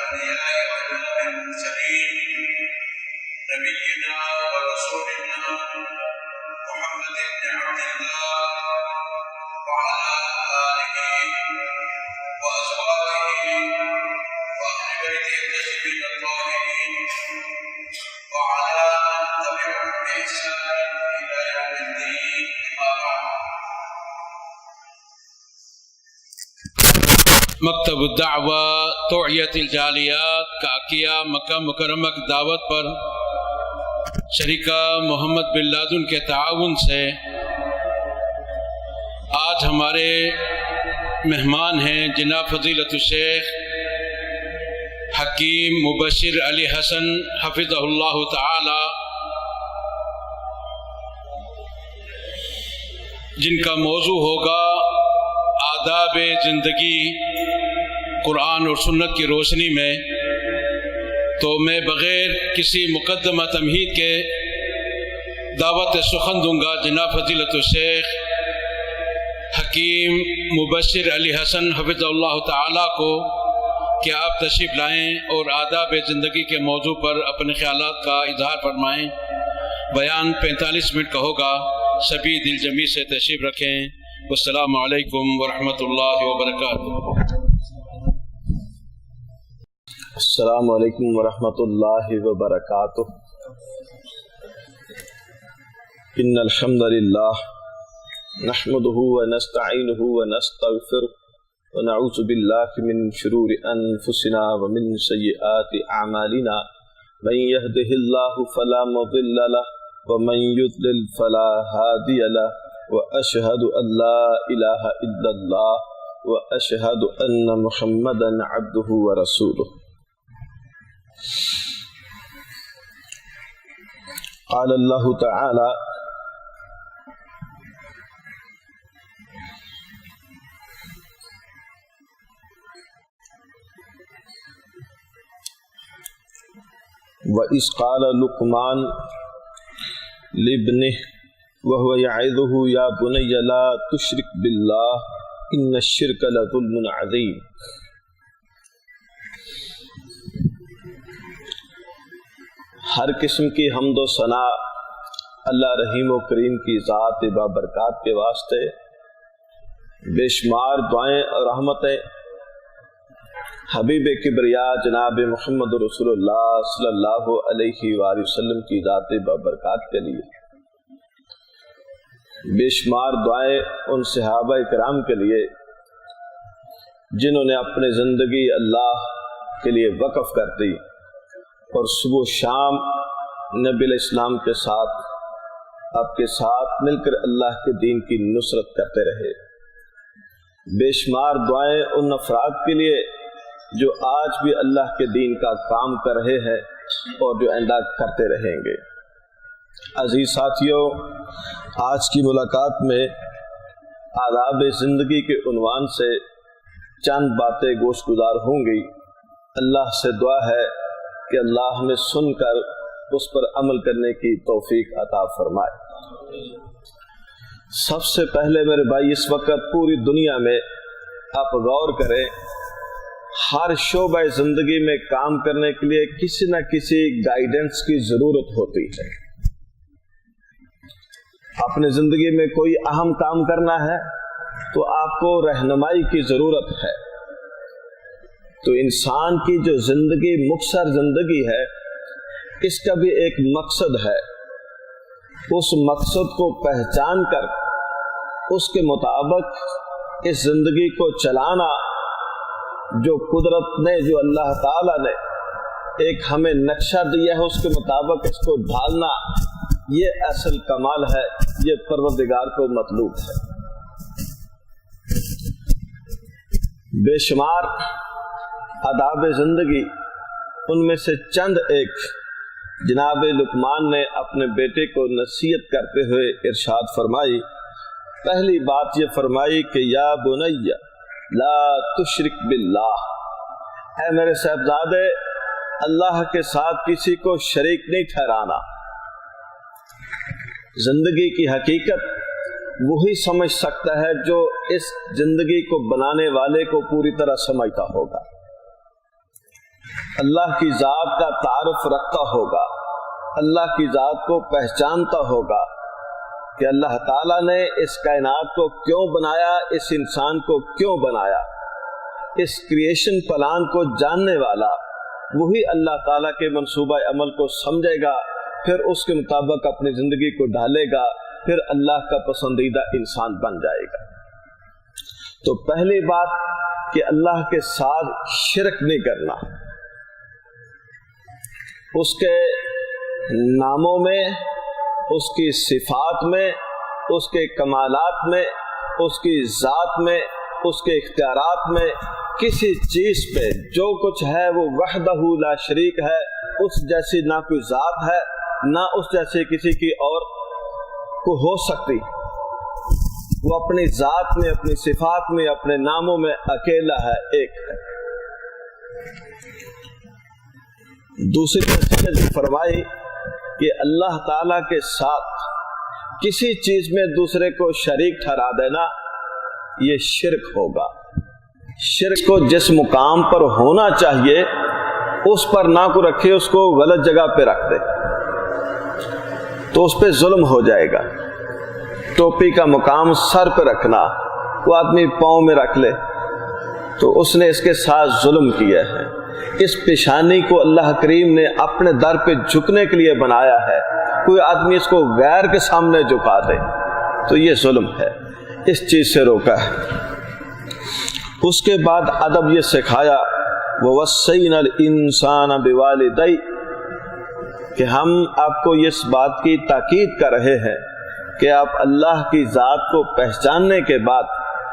الأنبياء وإمام المرسلين نبينا ورسولنا محمد بن عبد الله وعلى آله وأزواجه وأهل بيته الطيبين الطاهرين وعلى من تبعهم بإحسان إلى يوم الدين. أما بعد. مکتب الدعوہ توعیت الجالیات کا عقیہ مکہ مکرمہ کی دعوت پر شریکہ محمد بن لادن کے تعاون سے آج ہمارے مہمان ہیں جناب فضیلت الشیخ حکیم مبشر علی حسن حفظہ اللہ تعالی، جن کا موضوع ہوگا آداب زندگی قرآن اور سنت کی روشنی میں. تو میں بغیر کسی مقدمہ تمہید کے دعوت سخن دوں گا جناب فضیلت الشیخ حکیم مبشر علی حسن حفظ اللہ تعالی کو کہ آپ تشریف لائیں اور آداب زندگی کے موضوع پر اپنے خیالات کا اظہار فرمائیں. بیان 45 منٹ کا ہوگا. سبھی دل جمی سے تشریف رکھیں. والسلام علیکم ورحمۃ اللہ وبرکاتہ. السلام علیکم ورحمۃ اللہ وبرکاتہ. ان الحمد للہ نحمده ونستعینه ونستغفره ونعوذ باللہ من شرور انفسنا ومن سیئات اعمالنا. من يهده اللہ فلا مضل له ومن يضلل فلا هادی له واشهد ان لا الہ الا اللہ واشهد ان محمدا عبده ورسوله. قال اللہ تعالی وَإِذْ قَالَ لُقْمَانُ لِابْنِهِ وَهُوَ يَعِظُهُ يَا بُنَيَّ لَا تُشْرِكْ بِاللَّهِ إِنَّ الشِّرْكَ لَظُلْمٌ عَظِيمٌ. ہر قسم کی حمد و ثنا اللہ رحیم و کریم کی ذات بابرکات کے واسطے. بے شمار دعائیں اور رحمتیں حبیب کبریا جناب محمد رسول اللہ صلی اللہ علیہ وآلہ وسلم کی ذات بابرکات کے لیے. بے شمار دعائیں ان صحابہ کرام کے لیے جنہوں نے اپنی زندگی اللہ کے لیے وقف کر دی اور صبح و شام نبی علیہ السلام کے ساتھ آپ کے ساتھ مل کر اللہ کے دین کی نصرت کرتے رہے. بے شمار دعائیں ان افراد کے لیے جو آج بھی اللہ کے دین کا کام کر رہے ہیں اور جو آئندہ کرتے رہیں گے. عزیز ساتھیوں، آج کی ملاقات میں آداب زندگی کے عنوان سے چند باتیں گوش گزار ہوں گی. اللہ سے دعا ہے کہ اللہ ہمیں سن کر اس پر عمل کرنے کی توفیق عطا فرمائے. سب سے پہلے میرے بھائی، اس وقت پوری دنیا میں آپ غور کریں، ہر شعبہ زندگی میں کام کرنے کے لیے کسی نہ کسی گائیڈنس کی ضرورت ہوتی ہے. اپنے زندگی میں کوئی اہم کام کرنا ہے تو آپ کو رہنمائی کی ضرورت ہے. تو انسان کی جو زندگی مختصر زندگی ہے، اس کا بھی ایک مقصد ہے. اس مقصد کو پہچان کر اس کے مطابق اس زندگی کو چلانا، جو قدرت نے، جو اللہ تعالیٰ نے ایک ہمیں نقشہ دیا ہے، اس کے مطابق اس کو ڈھالنا، یہ اصل کمال ہے، یہ پروردگار کو مطلوب ہے. بے شمار آداب زندگی، ان میں سے چند ایک جناب لقمان نے اپنے بیٹے کو نصیحت کرتے ہوئے ارشاد فرمائی. پہلی بات یہ فرمائی کہ یا بنی لا تشرک باللہ، اے میرے صاحبزادے، اللہ کے ساتھ کسی کو شریک نہیں ٹھہرانا. زندگی کی حقیقت وہی سمجھ سکتا ہے جو اس زندگی کو بنانے والے کو پوری طرح سمجھتا ہوگا. اللہ کی ذات کا تعارف رکھتا ہوگا، اللہ کی ذات کو پہچانتا ہوگا کہ اللہ تعالیٰ نے اس کائنات کو کیوں بنایا، اس انسان کو کیوں بنایا، اس کریشن پلان کو جاننے والا وہی اللہ تعالیٰ کے منصوبہ عمل کو سمجھے گا، پھر اس کے مطابق اپنی زندگی کو ڈھالے گا، پھر اللہ کا پسندیدہ انسان بن جائے گا۔ تو پہلی بات کہ اللہ کے ساتھ شرک نہیں کرنا، اس کے ناموں میں، اس کی صفات میں، اس کے کمالات میں، اس کی ذات میں، اس کے اختیارات میں، کسی چیز پہ جو کچھ ہے وہ وحدہ لا شریک ہے، اس جیسی نہ کوئی ذات ہے، نہ اس جیسے کسی کی اور کو ہو سکتی۔ وہ اپنی ذات میں، اپنی صفات میں، اپنے ناموں میں اکیلا ہے، ایک ہے۔ دوسری چیز فرمائی کہ اللہ تعالیٰ کے ساتھ کسی چیز میں دوسرے کو شریک ٹھہرا دینا یہ شرک ہوگا۔ شرک کو جس مقام پر ہونا چاہیے اس پر نہ کو رکھے، اس کو غلط جگہ پہ رکھ دے تو اس پہ ظلم ہو جائے گا۔ ٹوپی کا مقام سر پہ رکھنا، وہ آدمی پاؤں میں رکھ لے تو اس نے اس کے ساتھ ظلم کیا ہے۔ اس پیشانی کو اللہ کریم نے اپنے در پہ جھکنے کے لیے بنایا ہے، کوئی آدمی اس کو غیر کے سامنے جھکا دے تو یہ ظلم ہے، اس چیز سے روکا ہے۔ اس کے بعد ادب یہ سکھایا وَوَصَّيْنَا الْإِنسَانَ بِوَالِدَيْهِ کہ ہم آپ کو اس بات کی تاکید کر رہے ہیں کہ آپ اللہ کی ذات کو پہچاننے کے بعد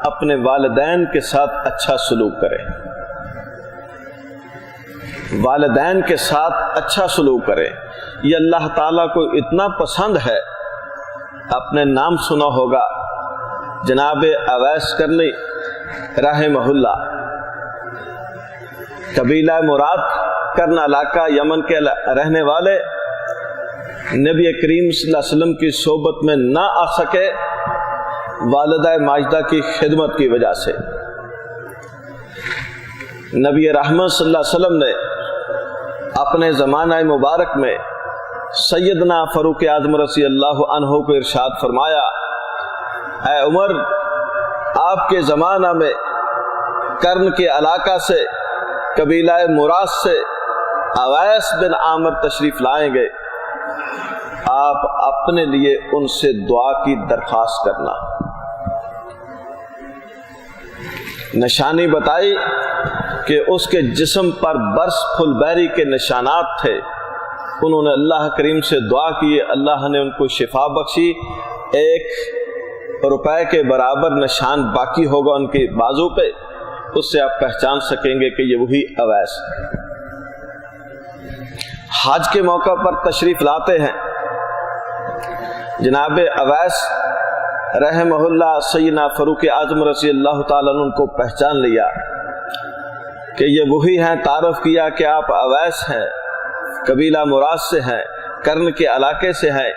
اپنے والدین کے ساتھ اچھا سلوک کریں، والدین کے ساتھ اچھا سلوک کریں۔ یہ اللہ تعالیٰ کو اتنا پسند ہے، اپنے نام سنا ہوگا جناب اویس کرنی رحمہ اللہ، قبیلہ مراد کرنا علاقہ یمن کے رہنے والے، نبی کریم صلی اللہ علیہ وسلم کی صحبت میں نہ آ سکے والدہ ماجدہ کی خدمت کی وجہ سے۔ نبی رحمت صلی اللہ علیہ وسلم نے اپنے زمانہ مبارک میں سیدنا فاروق اعظم رضی اللہ عنہ کو ارشاد فرمایا، اے عمر، آپ کے زمانہ میں کرن کے علاقہ سے قبیلہ مراد سے اویس بن عامر تشریف لائیں گے، آپ اپنے لیے ان سے دعا کی درخواست کرنا۔ نشانی بتائی کہ اس کے جسم پر برس پھل بیری کے نشانات تھے، انہوں نے اللہ کریم سے دعا کی، اللہ نے ان کو شفا بخشی، 1 روپے کے برابر نشان باقی ہوگا ان کے بازو پہ، اس سے آپ پہچان سکیں گے کہ یہ وہی اویس ہے۔ حج کے موقع پر تشریف لاتے ہیں جناب اویس رحمہ اللہ، سیدنا فاروق اعظم رضی اللہ تعالیٰ عنہ ان کو پہچان لیا کہ یہ وہی ہیں، تعارف کیا کہ آپ اویس ہیں، قبیلہ مراد سے ہیں، کرن کے علاقے سے ہیں،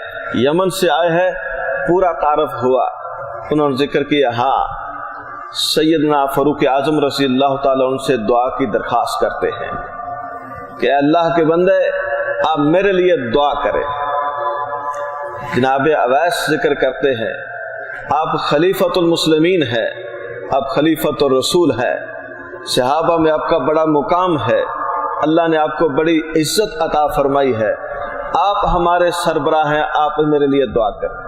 یمن سے آئے ہیں، پورا تعارف ہوا۔ انہوں نے ذکر کیا، ہاں سیدنا فاروق اعظم رضی اللہ تعالیٰ ان سے دعا کی درخواست کرتے ہیں کہ اللہ کے بندے آپ میرے لیے دعا کریں۔ جناب اویس ذکر کرتے ہیں، آپ خلیفۃ المسلمین ہیں، آپ خلیفۃ الرسول ہیں، صحابہ میں آپ کا بڑا مقام ہے، اللہ نے آپ کو بڑی عزت عطا فرمائی ہے، آپ ہمارے سربراہ ہیں، آپ میرے لیے دعا کریں۔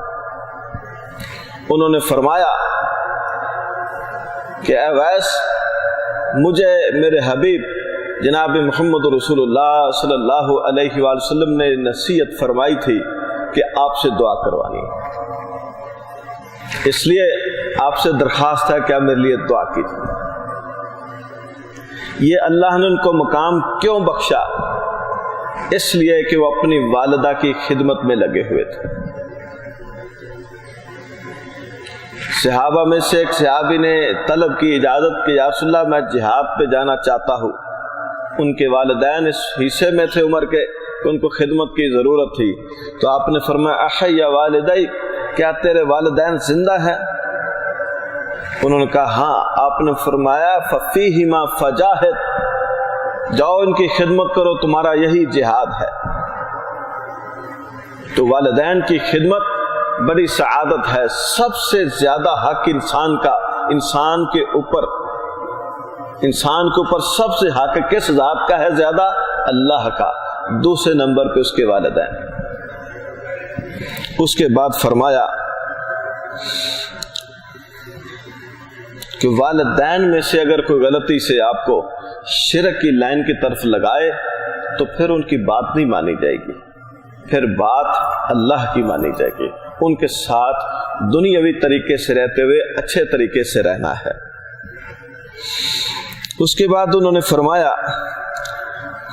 انہوں نے فرمایا کہ اے اویس، مجھے میرے حبیب جناب محمد رسول اللہ صلی اللہ علیہ وآلہ وسلم نے نصیحت فرمائی تھی کہ آپ سے دعا کروانی، اس لیے آپ سے درخواست ہے کہ آپ میرے لیے دعا کیجیے۔ یہ اللہ نے ان کو مقام کیوں بخشا؟ اس لیے کہ وہ اپنی والدہ کی خدمت میں لگے ہوئے تھے۔ صحابہ میں سے ایک صحابی نے طلب کی اجازت کہ یا رسول اللہ میں جہاد پہ جانا چاہتا ہوں، ان کے والدین اس حصے میں تھے عمر کے کہ ان کو خدمت کی ضرورت تھی، تو آپ نے فرمایا احیا والدی، کیا تیرے والدین زندہ ہیں؟ انہوں نے کہا ہاں۔ آپ نے فرمایا ففیہما فجاہد، جاؤ ان کی خدمت کرو، تمہارا یہی جہاد ہے۔ تو والدین کی خدمت بڑی سعادت ہے۔ سب سے زیادہ حق انسان کا، انسان کے اوپر سب سے حق کس ذات کا ہے زیادہ؟ اللہ کا، دوسرے نمبر پہ اس کے والدین۔ اس کے بعد فرمایا کہ والدین میں سے اگر کوئی غلطی سے آپ کو شرک کی لائن کی طرف لگائے تو پھر ان کی بات نہیں مانی جائے گی، پھر بات اللہ کی مانی جائے گی۔ ان کے ساتھ دنیاوی طریقے سے رہتے ہوئے اچھے طریقے سے رہنا ہے۔ اس کے بعد انہوں نے فرمایا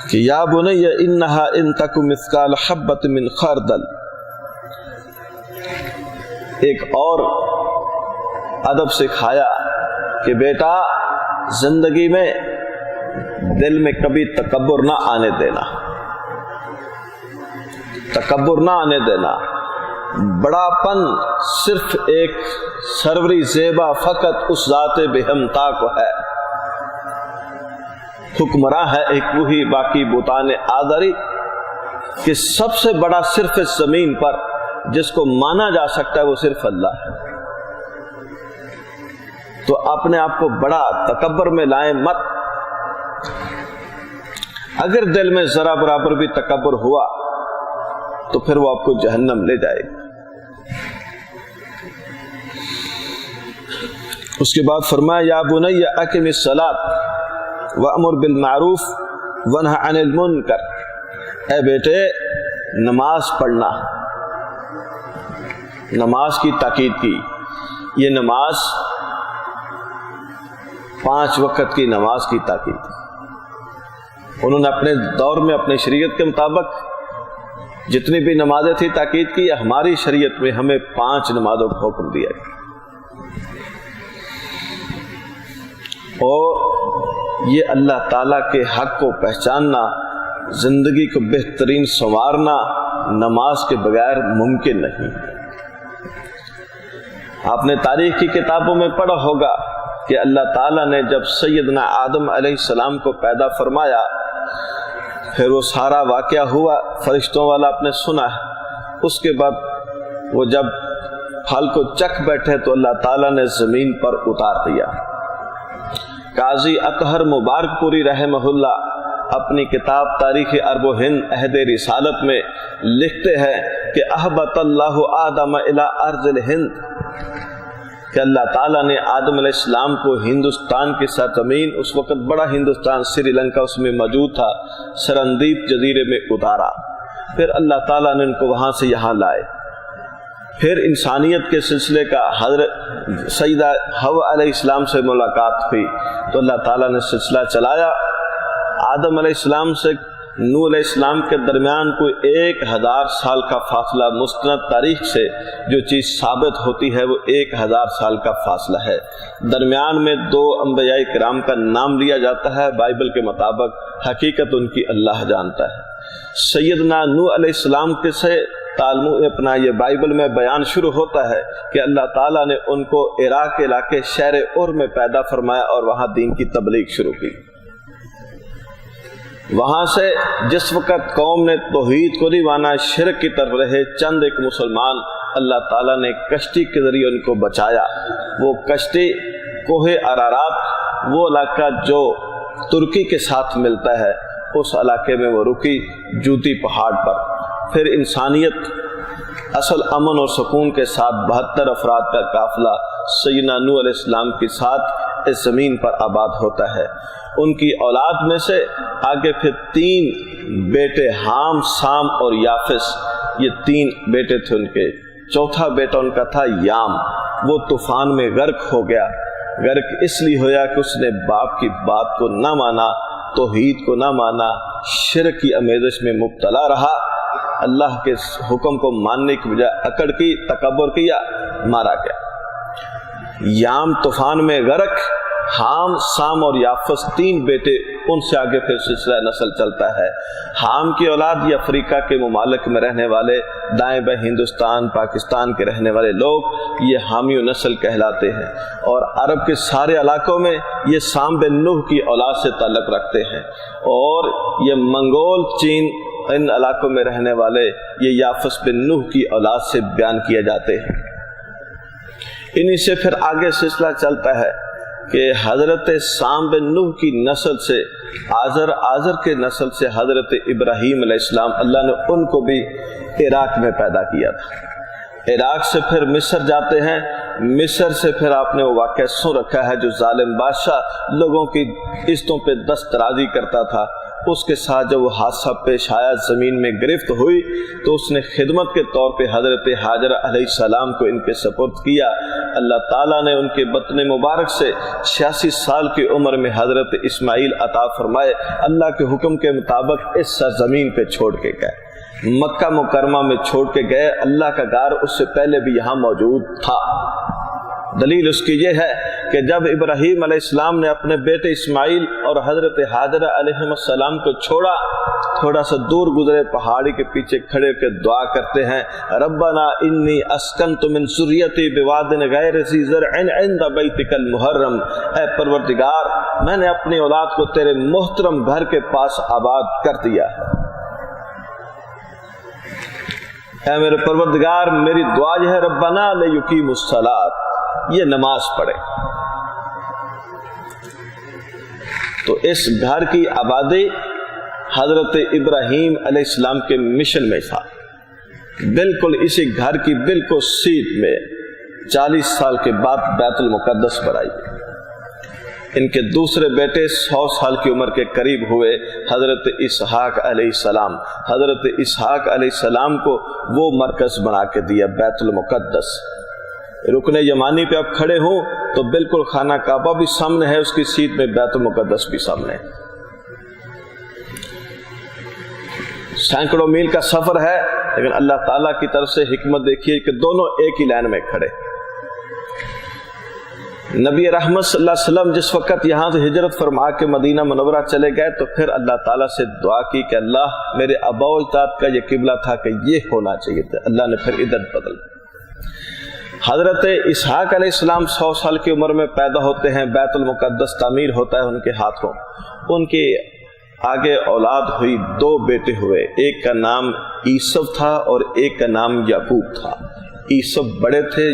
کہ یا بنی انہا ان تک مثقال حبۃ من خردل۔ ایک اور ادب سکھایا کہ بیٹا زندگی میں دل میں کبھی تکبر نہ آنے دینا، تکبر نہ آنے دینا۔ بڑا پن صرف ایک سروری زیبا فقط اس ذات بہمتا کو ہے۔ حکمراں ہے ایک وہی باقی بتان آدری، کہ سب سے بڑا صرف اس زمین پر جس کو مانا جا سکتا ہے وہ صرف اللہ ہے۔ تو اپنے آپ کو بڑا تکبر میں لائیں مت۔ اگر دل میں ذرا برابر بھی تکبر ہوا تو پھر وہ آپ کو جہنم لے جائے گا۔ اس کے بعد فرمایا یا بنی اقم الصلاۃ وامر بالمعروف ونہ عن المنکر۔ اے بیٹے نماز پڑھنا، نماز کی تاکید کی۔ یہ نماز 5 وقت کی نماز کی تاکید۔ انہوں نے اپنے دور میں اپنے شریعت کے مطابق جتنی بھی نمازیں تھی تاکید کی، ہماری شریعت میں ہمیں 5 نمازوں کا حکم دیا گیا۔ اور یہ اللہ تعالیٰ کے حق کو پہچاننا، زندگی کو بہترین سنوارنا نماز کے بغیر ممکن نہیں۔ آپ نے تاریخ کی کتابوں میں پڑھا ہوگا کہ اللہ تعالیٰ نے جب سیدنا آدم علیہ السلام کو پیدا فرمایا، پھر وہ سارا واقعہ ہوا، فرشتوں والا آپ نے سنا ہے۔ اس کے بعد وہ جب پھل کو چکھ بیٹھے تو اللہ تعالیٰ نے زمین پر اتار دیا۔ قاضی اطہر مبارک پوری رحمہ اللہ اپنی کتاب تاریخ عرب و ہند عہد رسالت میں لکھتے ہیں کہ احبط اللہ آدم الی ارض الہند، کہ اللہ تعالیٰ نے آدم علیہ السلام کو ہندوستان کی سرزمین، اس وقت بڑا ہندوستان سری لنکا اس میں موجود تھا، سرندیپ جزیرے میں اتارا۔ پھر اللہ تعالیٰ نے ان کو وہاں سے یہاں لائے۔ پھر انسانیت کے سلسلے کا حضرت سیدہ حوا علیہ السلام سے ملاقات ہوئی تو اللہ تعالیٰ نے سلسلہ چلایا۔ آدم علیہ السلام سے نوح علیہ السلام کے درمیان کوئی 1000 سال کا فاصلہ، مستند تاریخ سے جو چیز ثابت ہوتی ہے وہ 1000 سال کا فاصلہ ہے۔ درمیان میں 2 انبیاء کرام کا نام لیا جاتا ہے، بائبل کے مطابق حقیقت ان کی اللہ جانتا ہے۔ سیدنا نوح علیہ السلام کے سے تعلق اپنا یہ بائبل میں بیان شروع ہوتا ہے کہ اللہ تعالیٰ نے ان کو عراق کے علاقے شہر اور میں پیدا فرمایا اور وہاں دین کی تبلیغ شروع کی۔ وہاں سے جس وقت قوم نے توحید کو نہیں مانا، شرک کی طرف رہے، چند ایک مسلمان، اللہ تعالیٰ نے کشتی کے ذریعے ان کو بچایا۔ وہ کشتی کوہ ارارات، وہ علاقہ جو ترکی کے ساتھ ملتا ہے، اس علاقے میں وہ رکی جوتی پہاڑ پر۔ پھر انسانیت اصل امن اور سکون کے ساتھ 72 افراد کا قافلہ سیدنا نوح علیہ السلام کے ساتھ اس زمین پر آباد ہوتا ہے۔ ان کی اولاد میں سے آگے پھر 3 بیٹے، حام، سام اور یافس، یہ 3 بیٹے تھے ان کے۔ چوتھا بیٹا ان کا تھا یام، وہ طوفان میں غرق ہو گیا۔ غرق اس لیے ہوا کہ اس نے باپ کی بات کو نہ مانا، توحید کو نہ مانا، شرک کی آمیزش میں مبتلا رہا، اللہ کے حکم کو ماننے کی بجائے اکڑ کی، تکبر کیا، مارا گیا۔ یام طوفان میں غرق، حام، سام اور یافس 3 بیٹے، ان سے آگے پھر سلسلہ نسل چلتا ہے۔ حام کی اولاد یہ افریقہ کے ممالک میں رہنے والے، دائیں بائیں ہندوستان پاکستان کے رہنے والے لوگ یہ حامی و نسل کہلاتے ہیں، اور عرب کے سارے علاقوں میں یہ سام بن نوح کی اولاد سے تعلق رکھتے ہیں، اور یہ منگول، چین، ان علاقوں میں رہنے والے یہ یافس بن نوح کی اولاد سے بیان کیے جاتے ہیں۔ انہی سے پھر آگے سلسلہ چلتا ہے کہ حضرت سام بن نوح کی نسل سے آزر کے نسل سے حضرت ابراہیم علیہ السلام، اللہ نے ان کو بھی عراق میں پیدا کیا تھا۔ عراق سے پھر مصر جاتے ہیں، مصر سے پھر آپ نے وہ واقعہ سن رکھا ہے جو ظالم بادشاہ لوگوں کی عزتوں پہ دست درازی کرتا تھا، اس کے ساتھ جب وہ حادثہ پیش آیا، زمین میں گرفت ہوئی، تو اس نے خدمت کے طور پہ حضرت حاجرہ علیہ السلام کو ان کے سپرد کیا۔ اللہ تعالیٰ نے ان کے بطن مبارک سے 86 سال کی عمر میں حضرت اسماعیل عطا فرمائے، اللہ کے حکم کے مطابق اس سرزمین پہ چھوڑ کے گئے، مکہ مکرمہ میں چھوڑ کے گئے۔ اللہ کا غار اس سے پہلے بھی یہاں موجود تھا۔ دلیل اس کی یہ ہے کہ جب ابراہیم علیہ السلام نے اپنے بیٹے اسماعیل اور حضرت حاجرہ علیہ السلام کو چھوڑا، تھوڑا سا دور گزرے پہاڑی کے پیچھے کھڑے کے دعا کرتے ہیں، ربنا انی اسکنت من ذریتی بواد غیر ذی زرع عند بیتک المحرم، اے پروردگار میں نے اپنی اولاد کو تیرے محترم گھر کے پاس آباد کر دیا ہے۔ اے میرے پروردگار میری دعا یہ ہے، ربنا لیقیموا الصلاۃ، یہ نماز پڑھے۔ تو اس گھر کی آبادی حضرت ابراہیم علیہ السلام کے مشن میں تھا، بالکل اسی گھر کی بالکل سیٹ میں 40 سال کے بعد بیت المقدس پر آئی۔ ان کے دوسرے بیٹے 100 سال کی عمر کے قریب ہوئے، حضرت اسحاق علیہ السلام۔ حضرت اسحاق علیہ السلام کو وہ مرکز بنا کے دیا بیت المقدس۔ رکن یمانی پہ اب کھڑے ہوں تو بالکل خانہ کعبہ بھی سامنے ہے، اس کی سیٹ میں بیت المقدس بھی سامنے ہے۔ سینکڑوں میل کا سفر ہے، لیکن اللہ تعالیٰ کی طرف سے حکمت دیکھیے کہ دونوں ایک ہی لائن میں کھڑے۔ نبی رحمت صلی اللہ علیہ وسلم جس وقت یہاں سے ہجرت فرما کے مدینہ منورہ چلے گئے تو پھر اللہ تعالیٰ سے دعا کی کہ اللہ میرے آباء و اجداد کا یہ قبلہ تھا کہ یہ ہونا چاہیے تھا، اللہ نے پھر ادھر بدل۔ حضرت اسحاق علیہ السلام 100 سال کی عمر میں پیدا ہوتے ہیں، بیت المقدس تعمیر ہوتا ہے ان کے ہاتھوں۔ ان کے آگے اولاد ہوئی، 2 بیٹے ہوئے، ایک کا نام یوسف تھا اور ایک کا نام یعقوب تھا۔ یوسف بڑے تھے،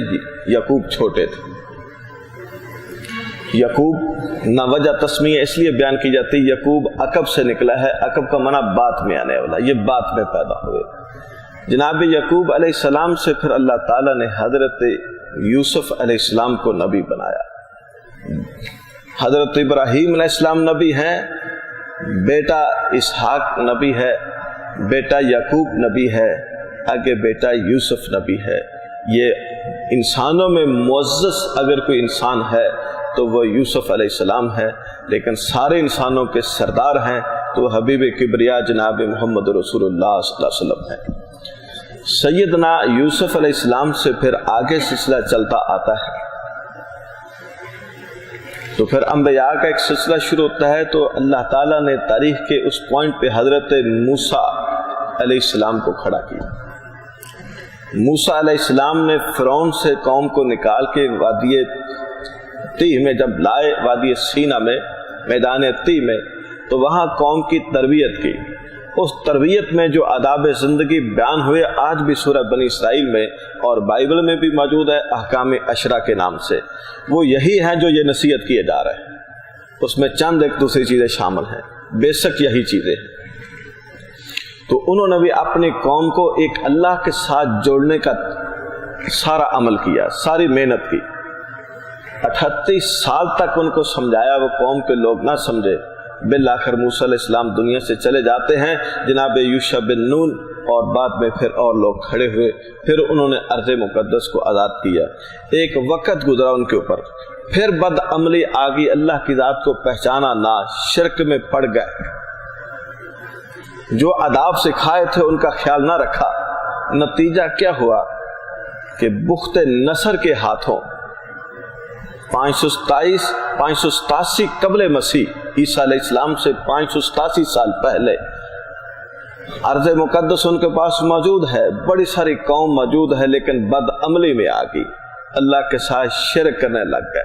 یعقوب چھوٹے تھے۔ یعقوب نہ وجہ تسمیہ اس لیے بیان کی جاتی، یعقوب عقب سے نکلا ہے، عقب کا معنی بعد میں آنے والا، یہ بعد میں پیدا ہوئے۔ جناب یعقوب علیہ السلام سے پھر اللہ تعالیٰ نے حضرت یوسف علیہ السلام کو نبی بنایا۔ حضرت ابراہیم علیہ السلام نبی ہیں، بیٹا اسحاق نبی ہے، بیٹا یعقوب نبی ہے، آگے بیٹا یوسف نبی ہے۔ یہ انسانوں میں معزز اگر کوئی انسان ہے تو وہ یوسف علیہ السلام ہے، لیکن سارے انسانوں کے سردار ہیں تو وہ حبیب کبریا جناب محمد رسول اللہ صلی اللہ علیہ وسلم ہے۔ سیدنا یوسف علیہ السلام سے پھر آگے سلسلہ چلتا آتا ہے، تو پھر انبیاء کا ایک سلسلہ شروع ہوتا ہے۔ تو اللہ تعالیٰ نے تاریخ کے اس پوائنٹ پہ حضرت موسیٰ علیہ السلام کو کھڑا کیا۔ موسیٰ علیہ السلام نے فرعون سے قوم کو نکال کے وادی تیہ میں جب لائے، وادی سینا میں، میدان تیہ میں، تو وہاں قوم کی تربیت کی۔ اس تربیت میں جو آداب زندگی بیان ہوئے آج بھی سورہ بنی اسرائیل میں اور بائبل میں بھی موجود ہے، احکام 10 کے نام سے، وہ یہی ہیں جو یہ نصیحت کیے جا رہے ہیں۔ اس میں چند ایک دوسری چیزیں شامل ہیں، بیسک یہی چیزیں۔ تو انہوں نے بھی اپنی قوم کو ایک اللہ کے ساتھ جوڑنے کا سارا عمل کیا، ساری محنت کی۔ 38 سال تک ان کو سمجھایا، وہ قوم کے لوگ نہ سمجھے۔ بالآخر موسیٰ علیہ السلام دنیا سے چلے جاتے ہیں، جناب یوشع بن نون اور بعد میں پھر اور لوگ کھڑے ہوئے، پھر انہوں نے ارض مقدس کو آزاد کیا۔ ایک وقت گزرا ان کے اوپر، پھر بد عملی آگی، اللہ کی ذات کو پہچانا نہ، شرک میں پڑ گئے، جو آداب سکھائے تھے ان کا خیال نہ رکھا۔ نتیجہ کیا ہوا کہ بخت نصر کے ہاتھوں 587 قبل مسیح عیسیٰ علیہ السلام سے 587 سال پہلے ارض مقدس ان کے پاس موجود ہے، بڑی ساری قوم موجود ہے، لیکن بد عملی میں آ گئی، اللہ کے ساتھ شرک کرنے لگ گئے،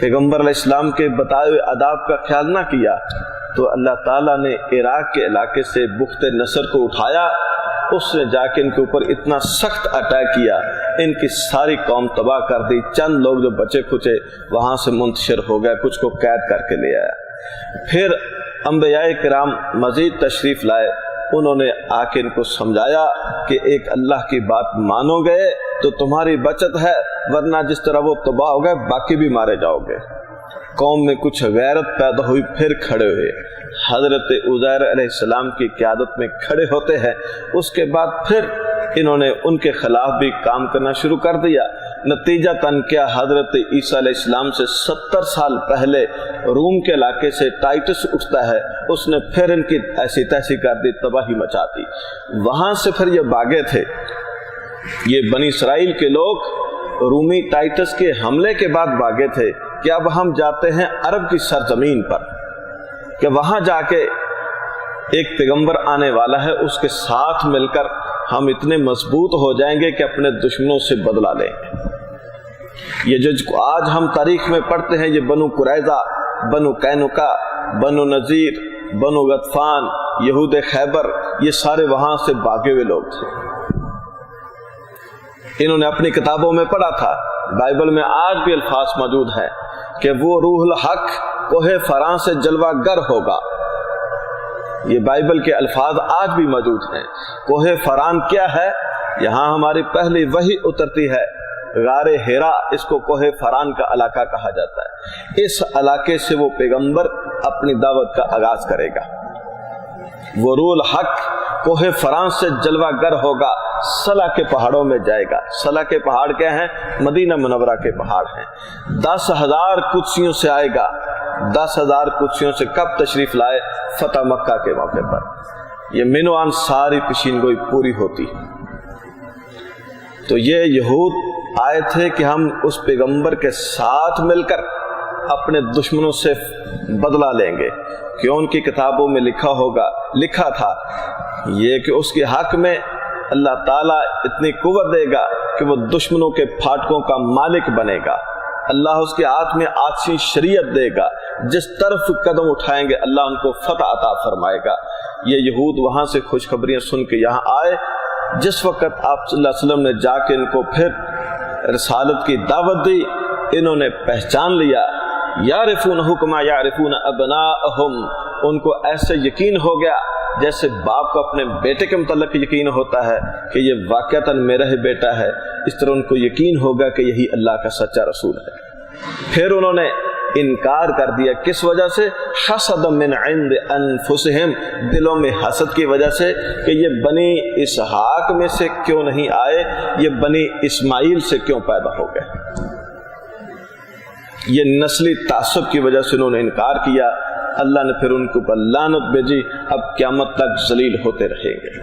پیغمبر علیہ السلام کے بتائے ہوئے آداب کا خیال نہ کیا، تو اللہ تعالیٰ نے عراق کے علاقے سے بخت نصر کو اٹھایا، اس نے جا کے ان کے اوپر اتنا سخت اٹیک کیا، ان کی ساری قوم تباہ کر دی، چند لوگ جو بچے کھچے وہاں سے منتشر ہو گئے، کچھ کو قید کر کے لے آیا۔ پھر انبیاء کرام مزید تشریف لائے، انہوں نے آ کے ان کو سمجھایا کہ ایک اللہ کی بات مانو گے تو تمہاری بچت ہے، ورنہ جس طرح وہ تباہ ہو گئے باقی بھی مارے جاؤ گے۔ قوم میں کچھ غیرت پیدا ہوئی، پھر کھڑے ہوئے، حضرت عزیر علیہ السلام کی قیادت میں کھڑے ہوتے ہیں۔ اس کے بعد پھر انہوں نے ان کے خلاف بھی کام کرنا شروع کر دیا، نتیجہ تن کیا حضرت عیسیٰ علیہ السلام سے 70 سال پہلے روم کے علاقے سے ٹائٹس اٹھتا ہے، اس نے پھر ان کی ایسی تیسی کر دی، تباہی مچا دی۔ وہاں سے پھر یہ بھاگے تھے، یہ بنی اسرائیل کے لوگ رومی ٹائٹس کے حملے کے بعد بھاگے تھے کہ اب ہم جاتے ہیں عرب کی سرزمین پر، کہ وہاں جا کے ایک پیغمبر آنے والا ہے، اس کے ساتھ مل کر ہم اتنے مضبوط ہو جائیں گے کہ اپنے دشمنوں سے بدلہ لیں گے۔ یہ جو آج ہم تاریخ میں پڑھتے ہیں، یہ بنو قریظہ، بنو قینقاع، بنو نذیر، بنو غطفان، یہود خیبر، یہ سارے وہاں سے بھاگے ہوئے لوگ تھے۔ انہوں نے اپنی کتابوں میں پڑھا تھا، بائبل میں آج بھی الفاظ موجود ہیں کہ وہ روح الحق کوہ فراں سے جلوہ گر ہوگا۔ یہ بائبل کے الفاظ آج بھی موجود ہیں۔ کوہ فران کیا ہے؟ یہاں ہماری پہلی وحی اترتی ہے، غار ہیرا، اس کو کوہ فران کا علاقہ کہا جاتا ہے۔ اس علاقے سے وہ پیغمبر اپنی دعوت کا آغاز کرے گا۔ وہ روح الحق کوہ فران سے جلوہ گر ہوگا، صلا کے پہاڑوں میں جائے گا۔ صلا کے پہاڑ کیا ہیں؟ مدینہ منورہ کے پہاڑ ہیں۔ 10,000 قدسیوں سے آئے گا۔ 10,000 قدسیوں سے کب تشریف لائے؟ فتح مکہ کے موقع پر۔ یہ منوان ساری پیشین گوئی پوری ہوتی۔ تو یہ یہود آئے تھے کہ ہم اس پیغمبر کے ساتھ مل کر اپنے دشمنوں سے بدلہ لیں گے، کیوں ان کی کتابوں میں لکھا تھا یہ کہ اس کے حق میں اللہ تعالیٰ اتنی قوت دے گا کہ وہ دشمنوں کے پھاٹکوں کا مالک بنے گا، اللہ اس کے ہاتھ میں آتشی شریعت دے گا، جس طرف قدم اٹھائیں گے اللہ ان کو فتح عطا فرمائے گا۔ یہ یہود وہاں سے خوشخبریاں سن کے یہاں آئے۔ جس وقت آپ صلی اللہ علیہ وسلم نے جا کے ان کو پھر رسالت کی دعوت دی، انہوں نے پہچان لیا، یعرفونہ کما یعرفون ابناءہم، ان کو ایسے یقین ہو گیا جیسے باپ کو اپنے بیٹے کے متعلق یقین ہوتا ہے کہ یہ واقعتاً میرا ہی بیٹا ہے، اس طرح ان کو یقین ہوگا کہ یہی اللہ کا سچا رسول ہے۔ پھر انہوں نے انکار کر دیا، کس وجہ سے؟ حسد من عند انفسہم، دلوں میں حسد کی وجہ سے کہ یہ بنی اسحاق میں سے کیوں نہیں آئے، یہ بنی اسماعیل سے کیوں پیدا ہو گئے۔ یہ نسلی تعصب کی وجہ سے انہوں نے انکار کیا۔ اللہ نے پھر ان کے اوپر لعنت بھیجی، اب قیامت تک ذلیل ہوتے رہیں گے۔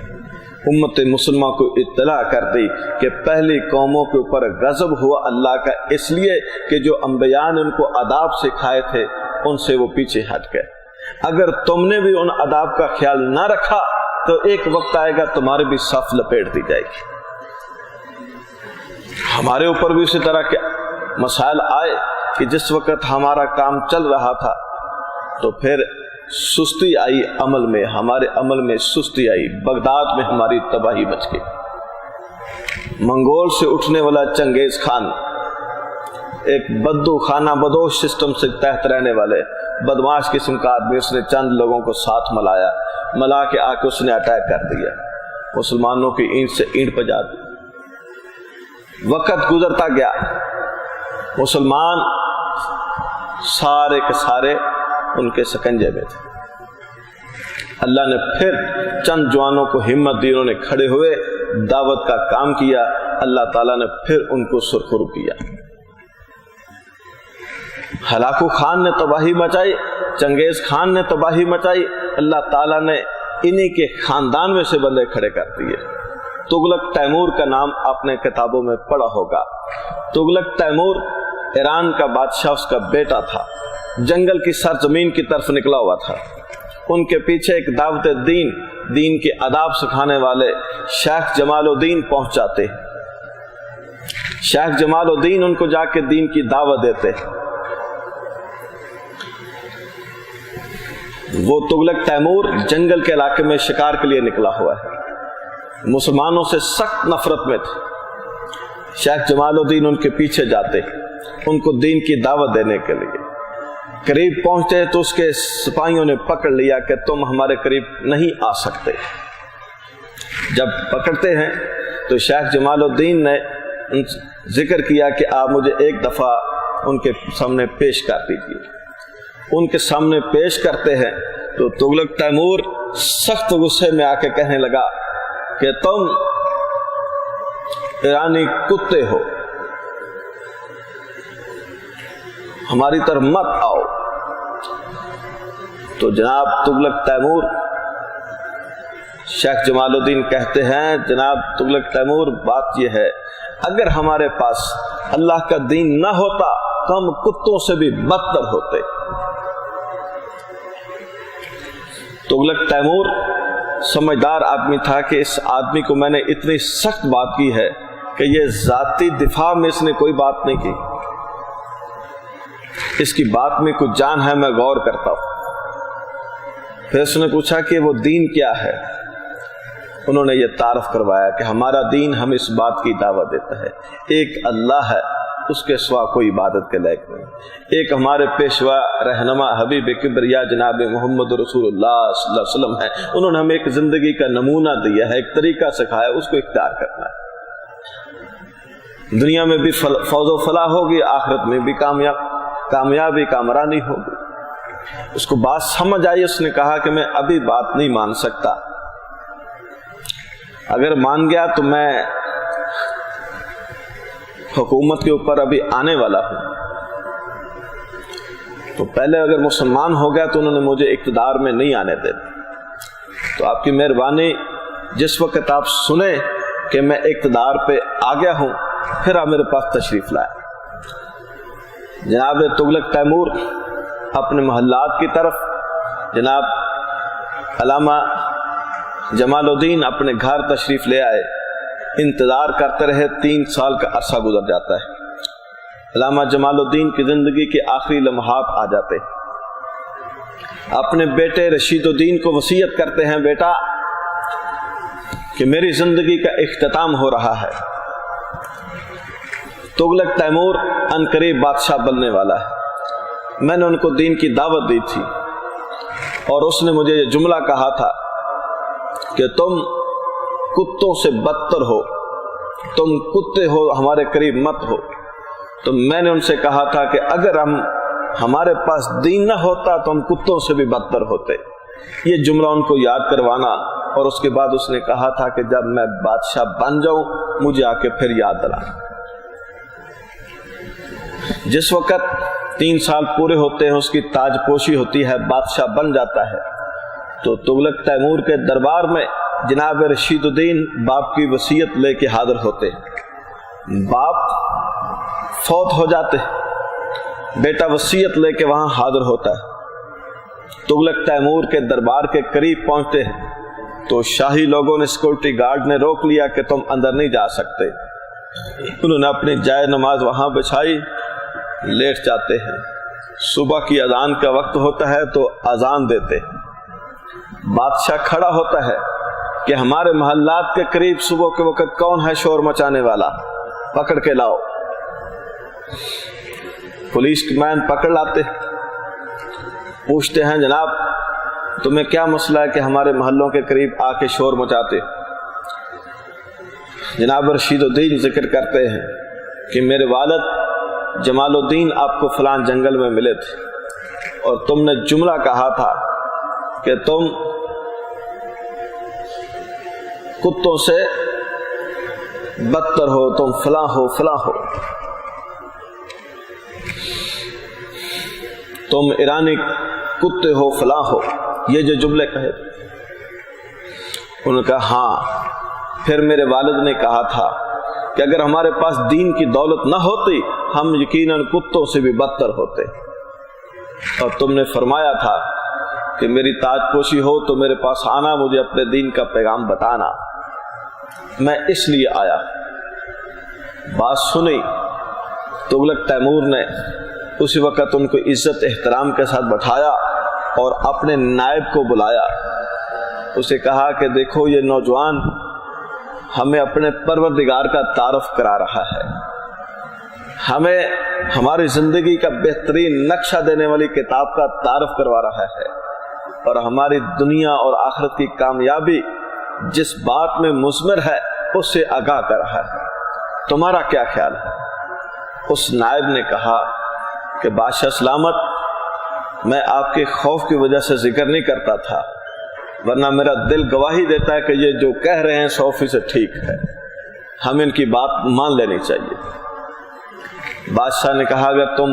امت مسلمہ کو اطلاع کر دی کہ پہلی قوموں کے اوپر غضب ہوا اللہ کا، اس لیے کہ جو انبیاء نے ان کو آداب سکھائے تھے ان سے وہ پیچھے ہٹ گئے۔ اگر تم نے بھی ان آداب کا خیال نہ رکھا تو ایک وقت آئے گا تمہاری بھی صف لپیٹ دی جائے گی۔ ہمارے اوپر بھی اسی طرح کے مسائل آئے کہ جس وقت ہمارا کام چل رہا تھا تو پھر سستی آئی عمل میں، ہمارے عمل میں سستی آئی، بغداد میں ہماری تباہی مچ گئی۔ منگول سے اٹھنے والا چنگیز خان، ایک بدو خانہ بدوش سسٹم سے تحت رہنے والے بدماش قسم کا آدمی، اس نے چند لوگوں کو ساتھ ملا کے آ کے اس نے اٹیک کر دیا، مسلمانوں کی اینٹ سے اینٹ بجا دی۔ وقت گزرتا گیا، مسلمان سارے کے سارے ان کے سکنجے میں تھے۔ اللہ نے پھر چند جوانوں کو ہمت دی، انہوں نے کھڑے ہوئے دعوت کا کام کیا، اللہ تعالیٰ نے پھر ان کو سرخرو کیا۔ ہلاکو خان نے تباہی مچائی، چنگیز خان نے تباہی مچائی، اللہ تعالیٰ نے انہی کے خاندان میں سے بندے کھڑے کر دیے۔ تغلق تیمور کا نام آپ نے کتابوں میں پڑھا ہوگا۔ تغلق تیمور ایران کا بادشاہ اس کا بیٹا تھا، جنگل کی سرزمین کی طرف نکلا ہوا تھا۔ ان کے پیچھے ایک دعوت دین کے آداب سکھانے والے شیخ جمال الدین پہنچ جاتے۔ شیخ جمال الدین ان کو جا کے دین کی دعوت دیتے۔ وہ تغلق تیمور جنگل کے علاقے میں شکار کے لیے نکلا ہوا ہے، مسلمانوں سے سخت نفرت میں تھے۔ شیخ جمال الدین ان کے پیچھے جاتے ان کو دین کی دعوت دینے کے لیے۔ قریب پہنچتے تو اس کے سپاہیوں نے پکڑ لیا کہ تم ہمارے قریب نہیں آ سکتے۔ جب پکڑتے ہیں تو شیخ جمال الدین نے ذکر کیا کہ آپ مجھے ایک دفعہ ان کے سامنے پیش کر دیجیے۔ ان کے سامنے پیش کرتے ہیں تو تغلق تیمور سخت غصے میں آ کے کہنے لگا کہ تم ایرانی کتے ہو، ہماری طرف مت آؤ۔ تو جناب تغلق تیمور شیخ جمال الدین کہتے ہیں جناب تغلق تیمور بات یہ ہے اگر ہمارے پاس اللہ کا دین نہ ہوتا تو ہم کتوں سے بھی بدتر ہوتے۔ تغلق تیمور سمجھدار آدمی تھا کہ اس آدمی کو میں نے اتنی سخت بات کی ہے کہ یہ ذاتی دفاع میں اس نے کوئی بات نہیں کی، اس کی بات میں کچھ جان ہے، میں غور کرتا ہوں۔ پھر اس نے پوچھا کہ وہ دین کیا ہے؟ انہوں نے یہ تعارف کروایا کہ ہمارا دین ہم اس بات کی دعوت دیتا ہے ایک اللہ ہے، اس کے سوا کوئی عبادت کے لائق نہیں۔ ایک ہمارے پیشوا رہنما حبیب کبریا جناب محمد رسول اللہ صلی اللہ علیہ وسلم ہے، انہوں نے ہمیں ایک زندگی کا نمونہ دیا ہے، ایک طریقہ سکھایا، اس کو اختیار کرنا ہے۔ دنیا میں بھی فوز و فلاح ہوگی، آخرت میں بھی کامیابی کامرانی ہوگی۔ اس کو بات سمجھ آئی، اس نے کہا کہ میں ابھی بات نہیں مان سکتا، اگر مان گیا تو میں حکومت کے اوپر ابھی آنے والا ہوں، تو پہلے اگر مسلمان ہو گیا تو انہوں نے مجھے اقتدار میں نہیں آنے دینا، تو آپ کی مہربانی جس وقت آپ سنیں کہ میں اقتدار پہ آ گیا ہوں پھر آپ میرے پاس تشریف لائیں۔ جناب تغلق تیمور اپنے محلات کی طرف، جناب علامہ جمال الدین اپنے گھر تشریف لے آئے، انتظار کرتے رہے، 3 سال کا عرصہ گزر جاتا ہے۔ علامہ جمال الدین کی زندگی کے آخری لمحات آ جاتے، اپنے بیٹے رشید الدین کو وصیت کرتے ہیں بیٹا کہ میری زندگی کا اختتام ہو رہا ہے، تغلق تیمور عنقریب بادشاہ بننے والا ہے، میں نے ان کو دین کی دعوت دی تھی اور اس نے مجھے یہ جملہ کہا تھا کہ تم کتوں سے بدتر ہو، تم کتے ہو، ہمارے قریب مت ہو۔ تو میں نے ان سے کہا تھا کہ اگر ہمارے پاس دین نہ ہوتا تو ہم کتوں سے بھی بدتر ہوتے۔ یہ جملہ ان کو یاد کروانا، اور اس کے بعد اس نے کہا تھا کہ جب میں بادشاہ بن جاؤں مجھے آ کے پھر یاد دلانا۔ جس وقت 3 سال پورے ہوتے ہیں، اس کی تاج پوشی ہوتی ہے، بادشاہ بن جاتا ہے، تو تغلق تیمور کے دربار میں جناب رشید الدین باپ کی وصیت لے کے حاضر ہوتے۔ باپ فوت ہو جاتے، بیٹا وصیت لے کے وہاں حاضر ہوتا ہے۔ تغلق تیمور کے دربار کے قریب پہنچتے ہیں تو شاہی لوگوں نے، سیکورٹی گارڈ نے روک لیا کہ تم اندر نہیں جا سکتے۔ انہوں نے اپنی جائے نماز وہاں بچھائی، لیٹ جاتے ہیں۔ صبح کی اذان کا وقت ہوتا ہے تو اذان دیتے، بادشاہ کھڑا ہوتا ہے کہ ہمارے محلات کے قریب صبح کے وقت کون ہے شور مچانے والا، پکڑ کے لاؤ۔ پولیس مین پکڑ لاتے، پوچھتے ہیں جناب تمہیں کیا مسئلہ ہے کہ ہمارے محلوں کے قریب آ کے شور مچاتے؟ جناب رشید الدین ذکر کرتے ہیں کہ میرے والد جمال الدین آپ کو فلان جنگل میں ملے تھے اور تم نے جملہ کہا تھا کہ تم کتوں سے بدتر ہو، تم فلاں ہو فلاں ہو، تم ایرانی کتے ہو فلاں ہو، یہ جو جملے کہے۔ انہوں نے کہا ہاں۔ پھر میرے والد نے کہا تھا کہ اگر ہمارے پاس دین کی دولت نہ ہوتی ہم یقیناً کتوں سے بھی بدتر ہوتے، اور تم نے فرمایا تھا کہ میری تاج پوشی ہو تو میرے پاس آنا، مجھے اپنے دین کا پیغام بتانا، میں اس لیے آیا۔ بات سنی، تغلق تیمور نے اسی وقت ان کو عزت احترام کے ساتھ بٹھایا اور اپنے نائب کو بلایا، اسے کہا کہ دیکھو یہ نوجوان ہمیں اپنے پروردگار کا تعارف کرا رہا ہے، ہمیں ہماری زندگی کا بہترین نقشہ دینے والی کتاب کا تعارف کروا رہا ہے، اور ہماری دنیا اور آخرت کی کامیابی جس بات میں مضمر ہے اس سے آگاہ کر رہا ہے، تمہارا کیا خیال ہے؟ اس نائب نے کہا کہ بادشاہ سلامت، میں آپ کے خوف کی وجہ سے ذکر نہیں کرتا تھا، ورنہ میرا دل گواہی دیتا ہے کہ یہ جو کہہ رہے ہیں 100% ٹھیک ہے، ہمیں ان کی بات مان لینی چاہیے۔ بادشاہ نے کہا اگر تم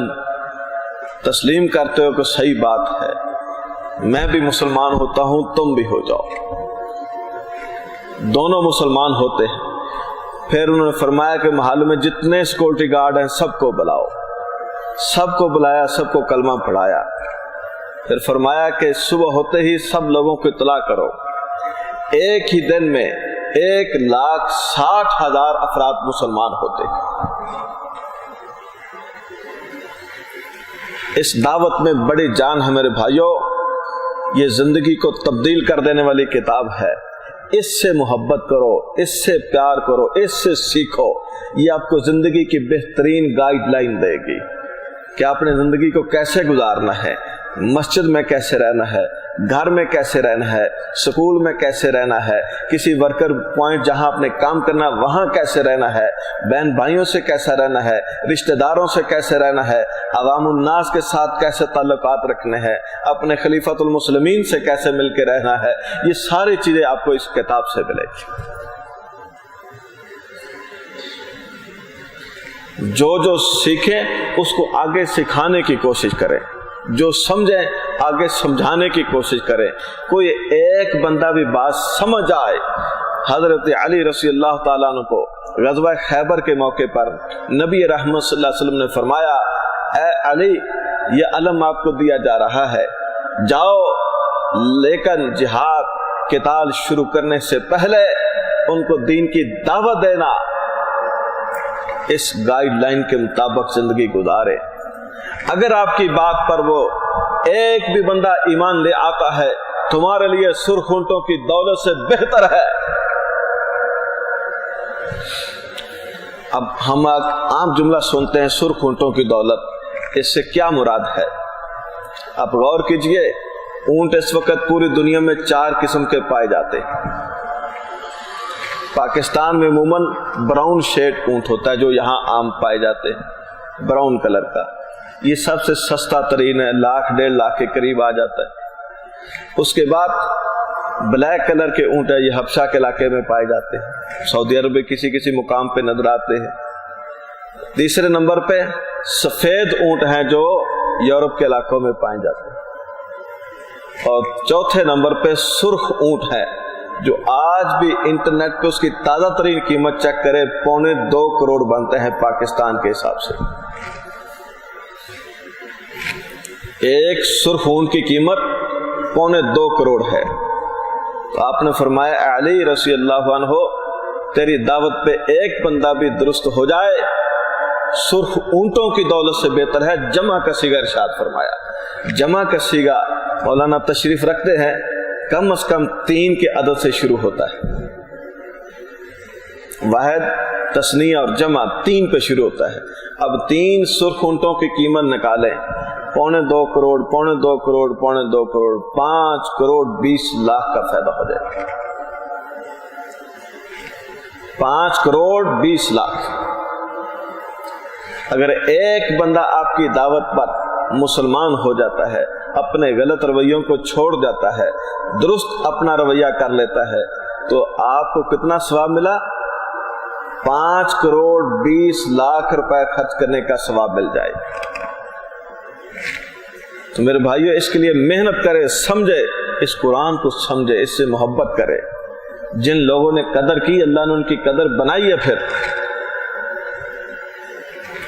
تسلیم کرتے ہو کہ صحیح بات ہے، میں بھی مسلمان ہوتا ہوں، تم بھی ہو جاؤ، دونوں مسلمان ہوتے ہیں۔ پھر انہوں نے فرمایا کہ محل میں جتنے سیکورٹی گارڈ ہیں سب کو بلاؤ، سب کو بلایا، سب کو کلمہ پڑھایا، پھر فرمایا کہ صبح ہوتے ہی سب لوگوں کو اطلاع کرو، ایک ہی دن میں 1,60,000 افراد مسلمان ہوتے۔ اس دعوت میں بڑی جان ہے میرے بھائیوں، یہ زندگی کو تبدیل کر دینے والی کتاب ہے، اس سے محبت کرو، اس سے پیار کرو، اس سے سیکھو، یہ آپ کو زندگی کی بہترین گائیڈ لائن دے گی کہ آپ نے زندگی کو کیسے گزارنا ہے، مسجد میں کیسے رہنا ہے، گھر میں کیسے رہنا ہے، سکول میں کیسے رہنا ہے، کسی ورکر پوائنٹ جہاں آپ نے کام کرنا وہاں کیسے رہنا ہے، بہن بھائیوں سے کیسا رہنا ہے، رشتہ داروں سے کیسے رہنا ہے، عوام الناس کے ساتھ کیسے تعلقات رکھنے ہیں، اپنے خلیفۃ المسلمین سے کیسے مل کے رہنا ہے، یہ ساری چیزیں آپ کو اس کتاب سے ملے گی۔ جو سیکھیں اس کو آگے سکھانے کی کوشش کریں، جو سمجھیں آگے سمجھانے کی کوشش کریں، کوئی ایک بندہ بھی بات سمجھ آئے۔ حضرت علی رضی اللہ تعالیٰ عنہ کو غزوہ خیبر کے موقع پر نبی رحمت صلی اللہ علیہ وسلم نے فرمایا اے علی، یہ علم آپ کو دیا جا رہا ہے، جاؤ، لیکن جہاد قتال شروع کرنے سے پہلے ان کو دین کی دعوت دینا، اس گائیڈ لائن کے مطابق زندگی گزارے۔ اگر آپ کی بات پر وہ ایک بھی بندہ ایمان لے آتا ہے، تمہارے لیے سرخ اونٹوں کی دولت سے بہتر ہے۔ اب ہم عام جملہ سنتے ہیں سرخ اونٹوں کی دولت، اس سے کیا مراد ہے؟ آپ غور کیجئے، اونٹ اس وقت پوری دنیا میں 4 قسم کے پائے جاتے ہیں۔ پاکستان میں عموماً براؤن شیڈ اونٹ ہوتا ہے جو یہاں عام پائے جاتے ہیں، براؤن کلر کا، یہ سب سے سستا ترین ہے، 1,00,000-1.5 کے قریب آ جاتا ہے۔ اس کے بعد بلیک کلر کے اونٹ ہے، یہ حبشہ کے علاقے میں پائے جاتے ہیں، سعودی عرب میں کسی مقام پہ نظر آتے ہیں۔ تیسرے نمبر پہ سفید اونٹ ہیں جو یورپ کے علاقوں میں پائے جاتے ہیں، اور چوتھے نمبر پہ سرخ اونٹ ہے جو آج بھی انٹرنیٹ پہ اس کی تازہ ترین قیمت چیک کرے 2.25 کروڑ بنتے ہیں پاکستان کے حساب سے۔ ایک سرخ اونٹ کی قیمت 2.25 کروڑ ہے۔ تو آپ نے فرمایا اے علی رضی اللہ عنہ، تیری دعوت پہ ایک بندہ بھی درست ہو جائے، سرخ اونٹوں کی دولت سے بہتر ہے۔ جمع کا صیغہ ارشاد فرمایا، جمع کا صیغہ مولانا تشریف رکھتے ہیں کم از کم 3 کے عدد سے شروع ہوتا ہے، واحد، تثنیہ اور جمع 3 پہ شروع ہوتا ہے۔ اب 3 سرخ اونٹوں کی قیمت نکالیں، 2.25 کروڑ، 2.25 کروڑ، 2.25 کروڑ، 5 کروڑ 20 لاکھ کا فائدہ ہو جائے گا۔ 5 کروڑ 20 لاکھ۔ اگر ایک بندہ آپ کی دعوت پر مسلمان ہو جاتا ہے، اپنے غلط رویوں کو چھوڑ جاتا ہے، درست اپنا رویہ کر لیتا ہے، تو آپ کو کتنا ثواب ملا؟ 5 کروڑ 20 لاکھ روپے خرچ کرنے کا ثواب مل جائے۔ تو میرے بھائیو، اس کے لیے محنت کرے، سمجھے، اس قرآن کو سمجھے، اس سے محبت کرے۔ جن لوگوں نے قدر کی، اللہ نے ان کی قدر بنائی ہے۔ پھر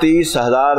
30,000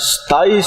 27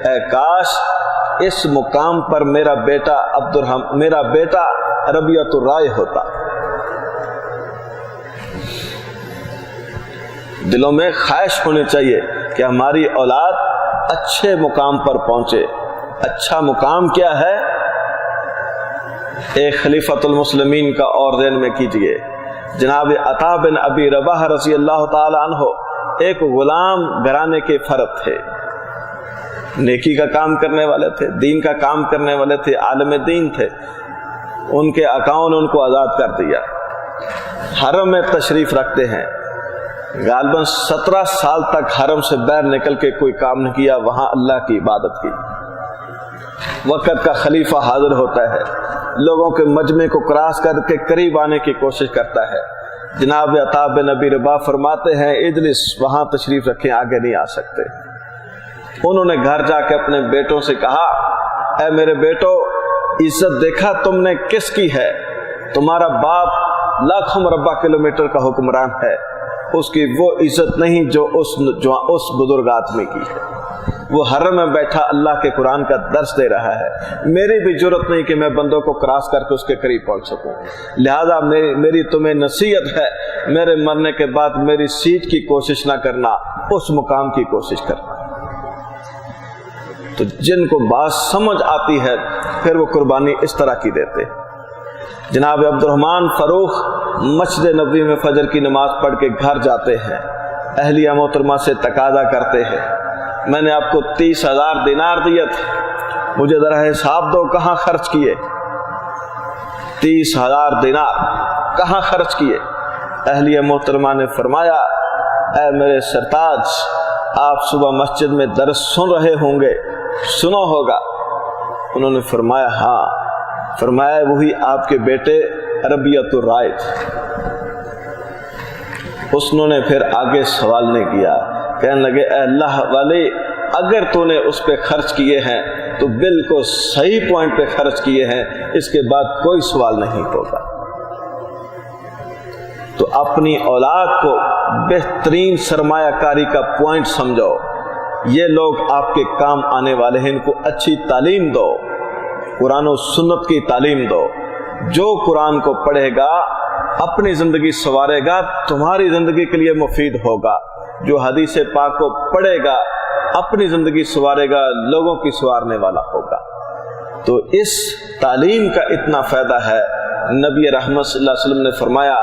اے کاش اس مقام پر میرا بیٹا ربیعۃ الرائے ہوتا۔ دلوں میں خواہش ہونی چاہیے کہ ہماری اولاد اچھے مقام پر پہنچے۔ اچھا مقام کیا ہے؟ ایک خلیفۃ المسلمین کا اور ذہن میں کیجئے، جناب عطا بن ابی رباح رضی اللہ تعالی عنہ ایک غلام گھرانے کے فرد تھے، نیکی کا کام کرنے والے تھے، دین کا کام کرنے والے تھے، عالم دین تھے۔ ان کے آقاؤں نے ان کو آزاد کر دیا، حرم میں تشریف رکھتے ہیں، غالباً 17 سال تک حرم سے باہر نکل کے کوئی کام نہیں کیا، وہاں اللہ کی عبادت کی۔ وقت کا خلیفہ حاضر ہوتا ہے، لوگوں کے مجمع کو کراس کر کے قریب آنے کی کوشش کرتا ہے۔ جناب عطا بن ابی رباح فرماتے ہیں اجلس، وہاں تشریف رکھیں، آگے نہیں آ سکتے۔ انہوں نے گھر جا کے اپنے بیٹوں سے کہا، اے میرے بیٹو، عزت دیکھا تم نے کس کی ہے؟ تمہارا باپ لاکھوں مربع کلومیٹر کا حکمران ہے، اس کی وہ عزت نہیں جو اس بزرگ آدمی کی ہے۔ وہ حرم میں بیٹھا اللہ کے قرآن کا درس دے رہا ہے، میری بھی جرت نہیں کہ میں بندوں کو کراس کر کے اس کے قریب پہنچ سکوں، لہذا میری تمہیں نصیحت ہے، میرے مرنے کے بعد میری سیٹ کی کوشش نہ کرنا، اس مقام کی کوشش کرنا۔ تو جن کو بات سمجھ آتی ہے پھر وہ قربانی اس طرح کی دیتے۔ جناب عبد الرحمن فاروق مسجد نبوی میں فجر کی نماز پڑھ کے گھر جاتے ہیں، اہلیہ محترمہ سے تقاضا کرتے ہیں، میں نے آپ کو 30,000 دینار دیے تھے، مجھے ذرا حساب دو کہاں خرچ کیے؟ 30,000 دینار کہاں خرچ کیے؟ اہلیہ محترمہ نے فرمایا، اے میرے سرتاج، آپ صبح مسجد میں درس سن رہے ہوں گے، سنا ہوگا۔ انہوں نے فرمایا ہاں۔ فرمایا وہی آپ کے بیٹے ربیعۃ الرائے تھے۔ انہوں نے پھر آگے سوال نہیں کیا، کہنے لگے اے اللہ والے، اگر تو نے اس پہ خرچ کیے ہیں تو بالکل صحیح پوائنٹ پہ خرچ کیے ہیں، اس کے بعد کوئی سوال نہیں ہوگا۔ تو اپنی اولاد کو بہترین سرمایہ کاری کا پوائنٹ سمجھو، یہ لوگ آپ کے کام آنے والے ہیں، ان کو اچھی تعلیم دو، قرآن و سنت کی تعلیم دو۔ جو قرآن کو پڑھے گا اپنی زندگی سنوارے گا، تمہاری زندگی کے لیے مفید ہوگا۔ جو حدیث پاک کو پڑھے گا اپنی زندگی سنوارے گا، لوگوں کی سنوارنے والا ہوگا۔ تو اس تعلیم کا اتنا فائدہ ہے، نبی رحمت صلی اللہ علیہ وسلم نے فرمایا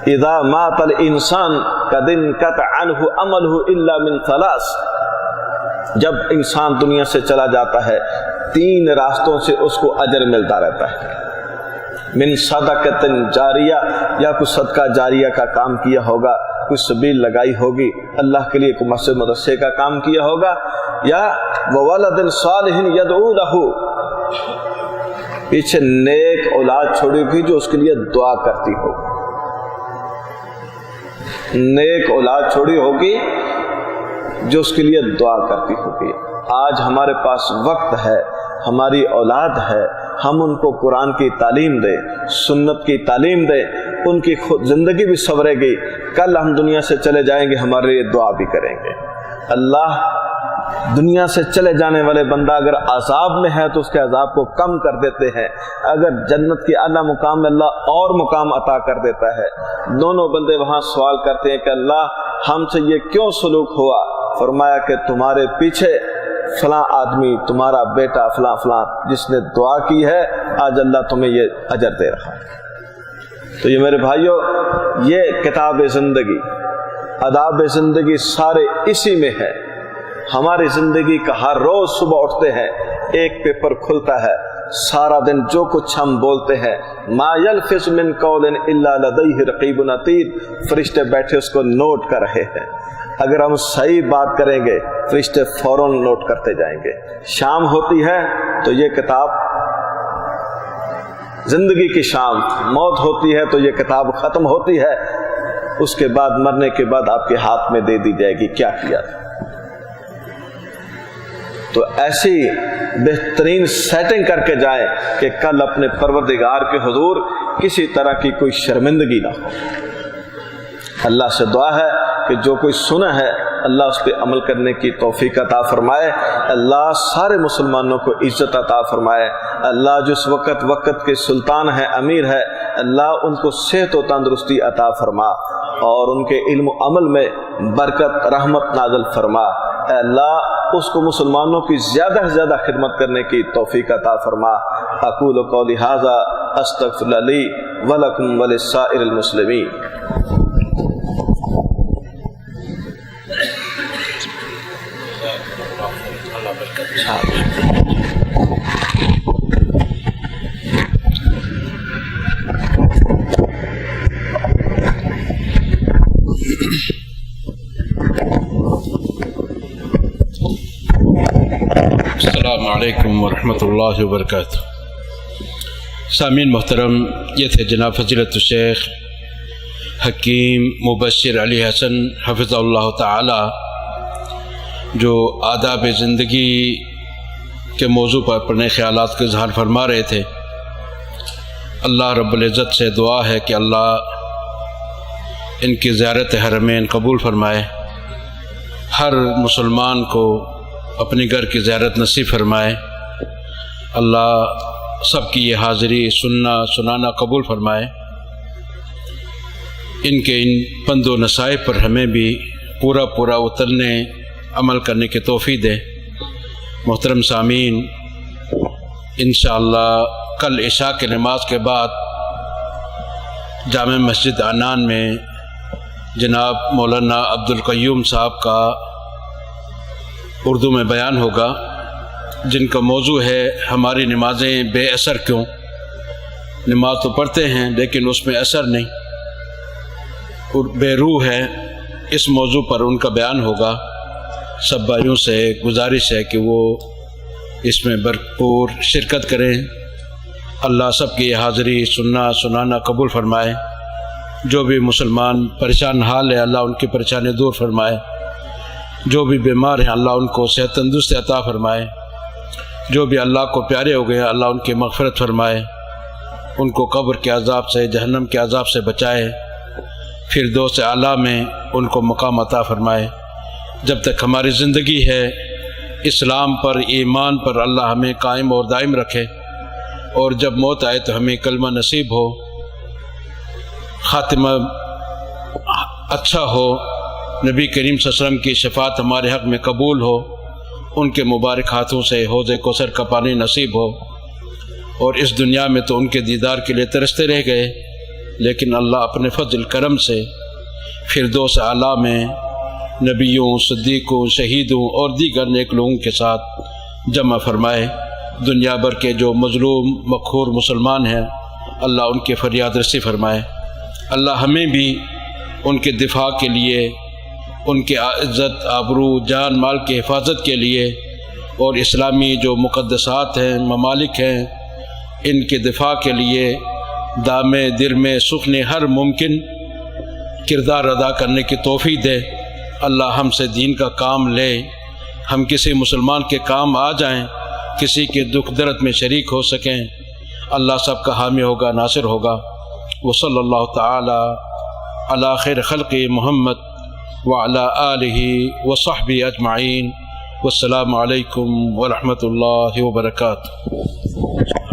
اذا مات الانسان قد انقطع عنه عمله الا من ثلاث، جب انسان دنیا سے چلا جاتا ہے 3 راستوں سے اس کو اجر ملتا رہتا ہے۔ من صدقۃ جاریہ، یا کوئی صدقہ جاریہ کا کام کیا ہوگا، کوئی سبیل لگائی ہوگی، اللہ کے لیے کوئی مسجد مدرسے کا کام کیا ہوگا، یا وولد صالح یدعو لہ، پیچھے نیک اولاد چھوڑی ہوگی جو اس کے لیے دعا کرتی ہوگی، نیک اولاد چھوڑی ہوگی جو اس کے لیے دعا کرتی ہوگی۔ آج ہمارے پاس وقت ہے، ہماری اولاد ہے، ہم ان کو قرآن کی تعلیم دیں، سنت کی تعلیم دیں، ان کی خود زندگی بھی سنورے گی، کل ہم دنیا سے چلے جائیں گے ہمارے لیے دعا بھی کریں گے۔ اللہ دنیا سے چلے جانے والے بندہ اگر عذاب میں ہے تو اس کے عذاب کو کم کر دیتے ہیں، اگر جنت کے اعلیٰ مقام میں اللہ اور مقام عطا کر دیتا ہے۔ دونوں بندے وہاں سوال کرتے ہیں کہ اللہ ہم سے یہ کیوں سلوک ہوا؟ فرمایا کہ تمہارے پیچھے فلاں آدمی، تمہارا بیٹا فلاں فلاں جس نے دعا کی ہے، آج اللہ تمہیں یہ اجر دے رہا ہے۔ تو یہ میرے بھائیوں، یہ کتاب زندگی، آداب زندگی سارے اسی میں ہے۔ ہماری زندگی کا ہر روز صبح اٹھتے ہیں، ایک پیپر کھلتا ہے، سارا دن جو کچھ ہم بولتے ہیں، ما یلفظ من قول الا لدیہ رقیب عتید، فرشتے بیٹھے اس کو نوٹ کر رہے ہیں۔ اگر ہم صحیح بات کریں گے فرشتے فوراً نوٹ کرتے جائیں گے۔ شام ہوتی ہے تو یہ کتاب زندگی کی شام، موت ہوتی ہے تو یہ کتاب ختم ہوتی ہے، اس کے بعد مرنے کے بعد آپ کے ہاتھ میں دے دی جائے گی کیا کیا تھا۔ تو ایسی بہترین سیٹنگ کر کے جائیں کہ کل اپنے پروردگار کے حضور کسی طرح کی کوئی شرمندگی نہ ہو۔ اللہ سے دعا ہے کہ جو کوئی سنا ہے اللہ اس پہ عمل کرنے کی توفیق عطا فرمائے۔ اللہ سارے مسلمانوں کو عزت عطا فرمائے۔ اللہ جس وقت کے سلطان ہے، امیر ہے، اللہ ان کو صحت و تندرستی عطا فرما اور ان کے علم و عمل میں برکت رحمت نازل فرما۔ اے اللہ اس کو مسلمانوں کی زیادہ سے زیادہ خدمت کرنے کی توفیق عطا فرما۔ اقول قولی ھذا استغفر لی ولکم ولسائر المسلمین۔ السلام علیکم ورحمۃ اللہ وبرکاتہ۔ سامعین محترم، یہ تھے جناب فضیلت الشیخ حکیم مبشر علی حسن حفظہ اللہ تعالی، جو آداب زندگی کے موضوع پر اپنے خیالات کا اظہار فرما رہے تھے۔ اللہ رب العزت سے دعا ہے کہ اللہ ان کی زیارت حرمین قبول فرمائے، ہر مسلمان کو اپنے گھر کی زیارت نصیب فرمائے، اللہ سب کی یہ حاضری سننا سنانا قبول فرمائے، ان کے ان پند و نصائح پر ہمیں بھی پورا اترنے عمل کرنے کی توفیق دے۔ محترم سامعین، انشاءاللہ کل عشاء کی نماز کے بعد جامع مسجد عنان میں جناب مولانا عبدالقیوم صاحب کا اردو میں بیان ہوگا، جن کا موضوع ہے ہماری نمازیں بے اثر کیوں۔ نماز تو پڑھتے ہیں لیکن اس میں اثر نہیں اور بے روح ہے۔ اس موضوع پر ان کا بیان ہوگا۔ سب بھائیوں سے گزارش ہے کہ وہ اس میں بھرپور شرکت کریں۔ اللہ سب کی حاضری سننا سنانا قبول فرمائے۔ جو بھی مسلمان پریشان حال ہے، اللہ ان کی پریشانی دور فرمائے۔ جو بھی بیمار ہیں، اللہ ان کو صحت تندرستی عطا فرمائے۔ جو بھی اللہ کو پیارے ہو گئے، اللہ ان کی مغفرت فرمائے، ان کو قبر کے عذاب سے، جہنم کے عذاب سے بچائے، فردوس اعلیٰ میں ان کو مقام عطا فرمائے۔ جب تک ہماری زندگی ہے، اسلام پر ایمان پر اللہ ہمیں قائم اور دائم رکھے، اور جب موت آئے تو ہمیں کلمہ نصیب ہو، خاتمہ اچھا ہو، نبی کریم صلی اللہ علیہ وسلم کی شفاعت ہمارے حق میں قبول ہو، ان کے مبارک ہاتھوں سے حوض کوثر کا پانی نصیب ہو۔ اور اس دنیا میں تو ان کے دیدار کے لیے ترستے رہ گئے، لیکن اللہ اپنے فضل کرم سے فردوس اعلیٰ میں نبیوں، صدیقوں، شہیدوں اور دیگر نیک لوگوں کے ساتھ جمع فرمائے۔ دنیا بھر کے جو مظلوم مقہور مسلمان ہیں، اللہ ان کے فریاد رسی فرمائے۔ اللہ ہمیں بھی ان کے دفاع کے لیے، ان کے عزت آبرو جان مال کی حفاظت کے لیے، اور اسلامی جو مقدسات ہیں، ممالک ہیں، ان کے دفاع کے لیے دامے درمے سخنے ہر ممکن کردار ادا کرنے کی توفیق دے۔ اللہ ہم سے دین کا کام لے، ہم کسی مسلمان کے کام آ جائیں، کسی کے دکھ درد میں شریک ہو سکیں۔ اللہ سب کا حامی ہوگا، ناصر ہوگا۔ وصلی اللہ تعالی علی خیر خلق محمد وعلی آلہ وصحبہ اجمعین۔ والسلام علیکم ورحمۃ اللہ وبرکاتہ۔